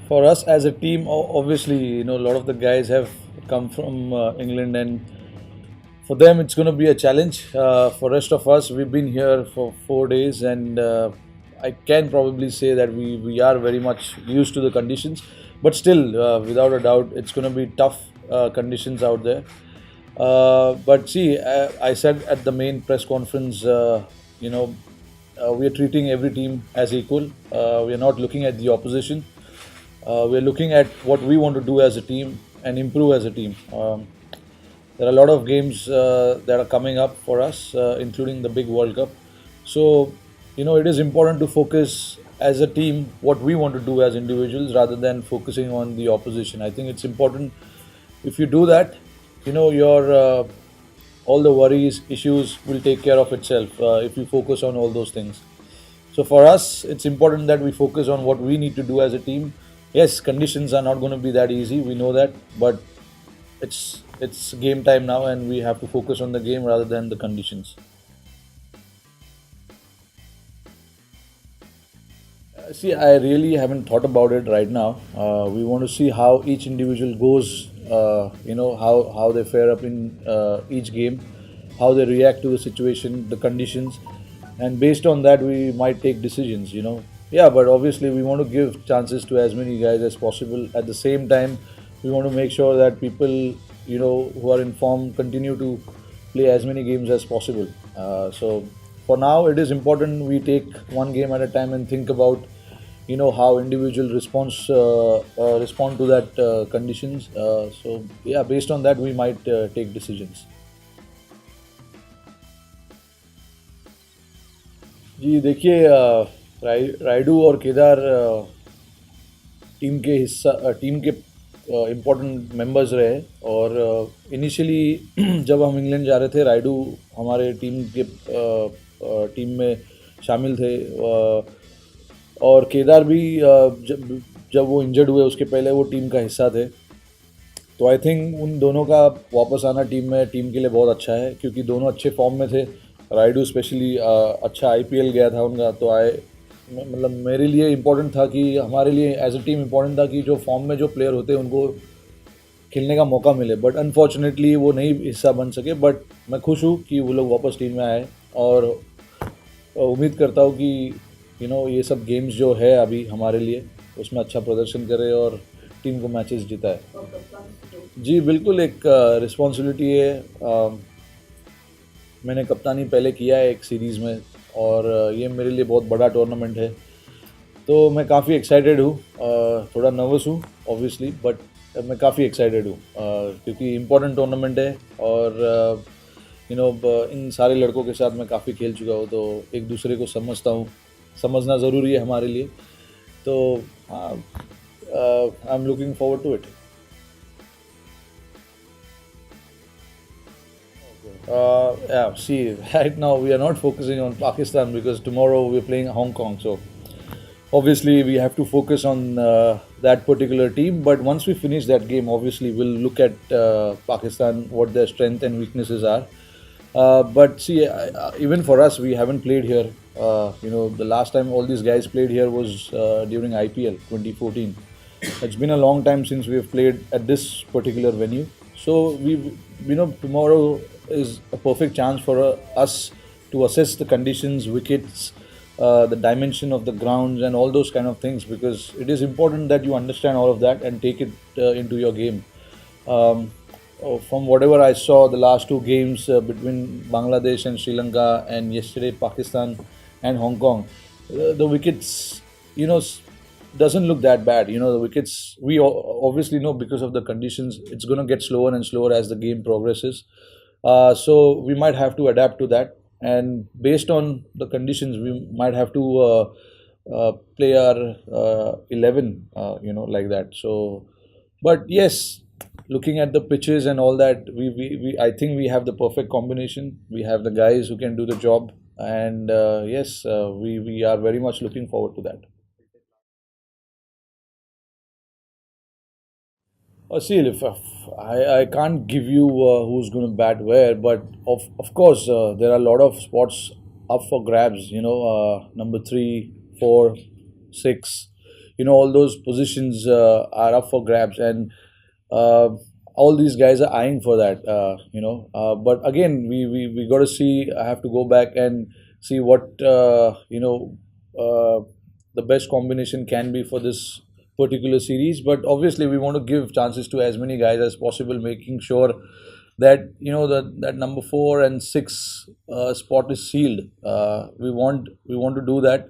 For us as a team, obviously, a lot of the guys have come from England, and for them, it's going to be a challenge. For rest of us, we've been here for 4 days, and I can probably say that we are very much used to the conditions. But still, without a doubt, it's going to be tough conditions out there. But see, I said at the main press conference, we are treating every team as equal. We are not looking at the opposition. We're looking at what we want to do as a team and improve as a team. There are a lot of games that are coming up for us, including the big World Cup. So, it is important to focus as a team what we want to do as individuals rather than focusing on the opposition. I think it's important. If you do that, your all the worries, issues will take care of itself if you focus on all those things. So for us, it's important that we focus on what we need to do as a team. Yes, conditions are not going to be that easy. We know that, but it's game time now, and we have to focus on the game rather than the conditions. See, I really haven't thought about it right now. We want to see how each individual goes. How they fare up in each game, how they react to the situation, the conditions, and based on that, we might take decisions. Yeah, but obviously, we want to give chances to as many guys as possible. At the same time, we want to make sure that people, who are in form, continue to play as many games as possible. So for now, it is important we take one game at a time and think about how individual respond to that conditions. So yeah, based on that we might take decisions. जी देखिए, राइडू और Kedar team के important members रहे, और initially जब हम England जा रहे थे, राइडू हमारे टीम में शामिल थे, और केदार भी जब वो इंजर्ड हुए उसके पहले वो टीम का हिस्सा थे. तो आई थिंक उन दोनों का वापस आना टीम के लिए बहुत अच्छा है, क्योंकि दोनों अच्छे फॉर्म में थे. राइडू स्पेशली अच्छा आईपीएल गया था उनका, तो मतलब मेरे लिए इम्पोर्टेंट था कि हमारे लिए एज अ टीम इम्पोर्टेंट था कि जो फॉर्म में जो प्लेयर होते हैं उनको खेलने का मौका मिले. बट अनफॉर्चुनेटली वो नहीं हिस्सा बन सके. बट मैं खुश हूँ कि वो लोग वापस टीम में आए, और उम्मीद करता हूँ कि ये सब गेम्स जो है अभी हमारे लिए, उसमें अच्छा प्रदर्शन करे और टीम को मैचेस जिताए. जी बिल्कुल, एक रिस्पॉन्सिबिलिटी है. मैंने कप्तानी पहले किया है एक सीरीज़ में, और ये मेरे लिए बहुत बड़ा टूर्नामेंट है. तो मैं काफ़ी एक्साइटेड हूँ. थोड़ा नर्वस हूँ ऑब्वियसली, बट मैं काफ़ी एक्साइटेड हूँ क्योंकि इम्पोर्टेंट टूर्नामेंट है, और इन सारे लड़कों के साथ मैं काफ़ी खेल चुका हूँ, तो एक दूसरे को समझना ज़रूरी है हमारे लिए. तो I am looking forward to it. Yeah, see, right now we are not focusing on Pakistan because tomorrow we're playing Hong Kong. So obviously we have to focus on that particular team. But once we finish that game, obviously we'll look at Pakistan, what their strengths and weaknesses are. But see, even for us, we haven't played here. The last time all these guys played here was during IPL 2014. It's been a long time since we have played at this particular venue. So tomorrow is a perfect chance for us to assess the conditions, wickets, the dimension of the grounds, and all those kind of things, because it is important that you understand all of that and take it into your game. From whatever I saw, the last two games between Bangladesh and Sri Lanka, and yesterday Pakistan and Hong Kong, the wickets, doesn't look that bad. The wickets, we obviously know because of the conditions, it's going to get slower and slower as the game progresses. So we might have to adapt to that, and based on the conditions, we might have to play our 11, like that. So, but yes, looking at the pitches and all that, I think we have the perfect combination. We have the guys who can do the job, and yes, we are very much looking forward to that. See, if I can't give you who's going to bat where, but of course there are a lot of spots up for grabs. Number 3, 4, 6. all those positions are up for grabs, and uh, all these guys are eyeing for that. But again, we got to see. I have to go back and see what the best combination can be for this particular series. But obviously, we want to give chances to as many guys as possible, making sure that that number 4 and 6 spot is sealed. We want to do that,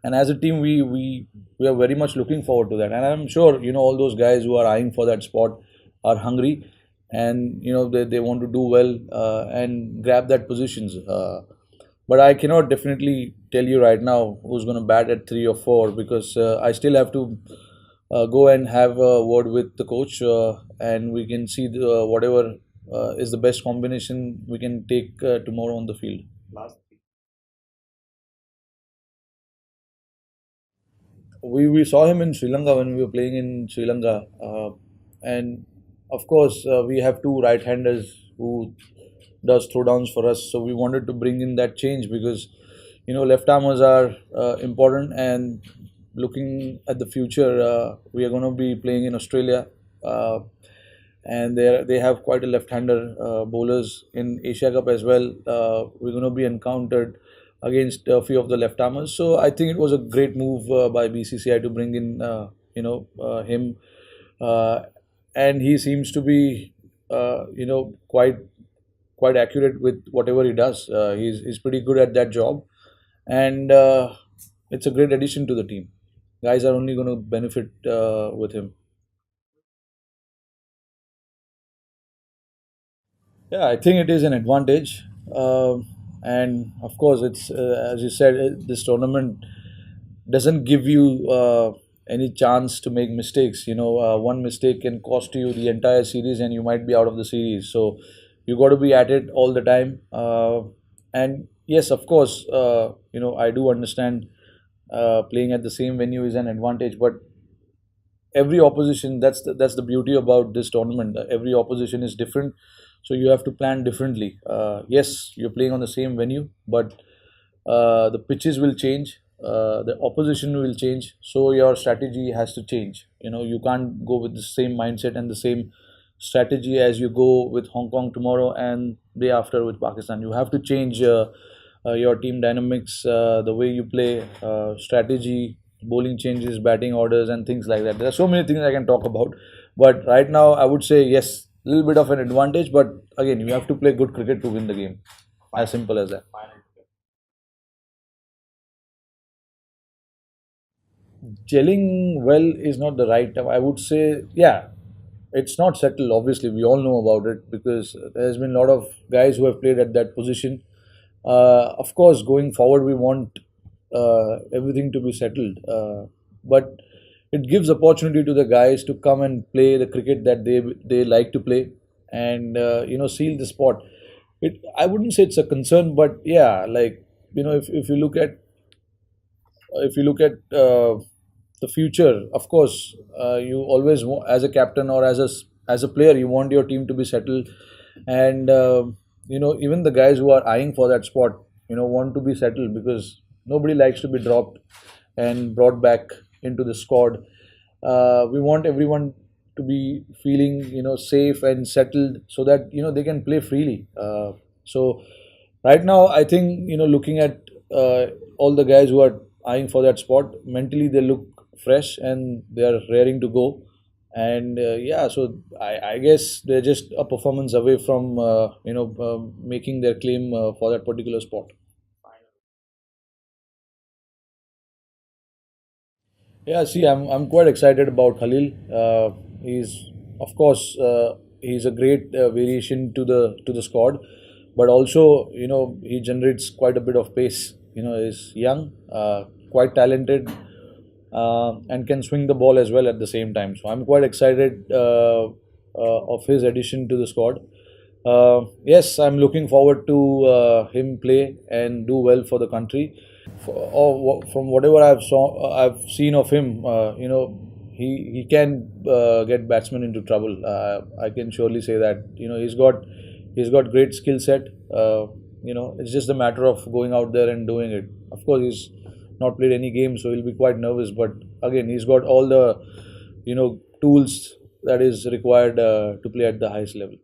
and as a team, we are very much looking forward to that. And I'm sure all those guys who are eyeing for that spot are hungry, and they want to do well and grab that positions. But I cannot definitely tell you right now who's going to bat at 3 or 4, because I still have to go and have a word with the coach, and we can see whatever is the best combination we can take tomorrow on the field. We saw him in Sri Lanka when we were playing in Sri Lanka, and of course we have two right-handers who does throwdowns for us. So we wanted to bring in that change, because left armers are important. And looking at the future, we are going to be playing in Australia, and they have quite a left-hander bowlers in Asia Cup as well. We're going to be encountered against a few of the left armers. So I think it was a great move by BCCI to bring in him, uh, and he seems to be quite accurate with whatever he does. He's pretty good at that job, and it's a great addition to the team. Guys are only going to benefit with him. Yeah, I think it is an advantage. And of course, it's as you said, this tournament doesn't give you any chance to make mistakes. One mistake can cost you the entire series, and you might be out of the series. So you got to be at it all the time. And yes, of course, I do understand playing at the same venue is an advantage, but every opposition, that's the beauty about this tournament. Every opposition is different, so you have to plan differently. Yes, you're playing on the same venue, but the pitches will change, the opposition will change, so your strategy has to change. You can't go with the same mindset and the same strategy as you go with Hong Kong tomorrow and day after with Pakistan. You have to change your team dynamics, the way you play, strategy, bowling changes, batting orders, and things like that. There are so many things I can talk about, but right now I would say yes, a little bit of an advantage. But again, you have to play good cricket to win the game. As simple as that. Gelling well is not the right term. I would say, yeah, it's not settled. Obviously, we all know about it, because there's been a lot of guys who have played at that position. Of course, going forward, we want everything to be settled, but it gives opportunity to the guys to come and play the cricket that they like to play, and seal the spot. I wouldn't say it's a concern, but yeah, like if you look at the future, of course, you always as a captain or as a player, you want your team to be settled, and even the guys who are eyeing for that spot, want to be settled, because nobody likes to be dropped and brought back into the squad. We want everyone to be feeling safe and settled, so that they can play freely. So right now, I think looking at all the guys who are eyeing for that spot, mentally they look fresh and they are raring to go. And yeah, so I guess they're just a performance away from making their claim for that particular spot. Yeah, see, I'm quite excited about Khalil. He's of course he's a great variation to the squad, but also he generates quite a bit of pace. He's young, quite talented, and can swing the ball as well at the same time. So I'm quite excited of his addition to the squad. Yes, I'm looking forward to him play and do well for the country. From whatever I've seen of him, he can get batsmen into trouble. I can surely say that. He's got great skill set. It's just a matter of going out there and doing it. Of course, he's not played any games, so he'll be quite nervous. But again, he's got all the tools that is required to play at the highest level.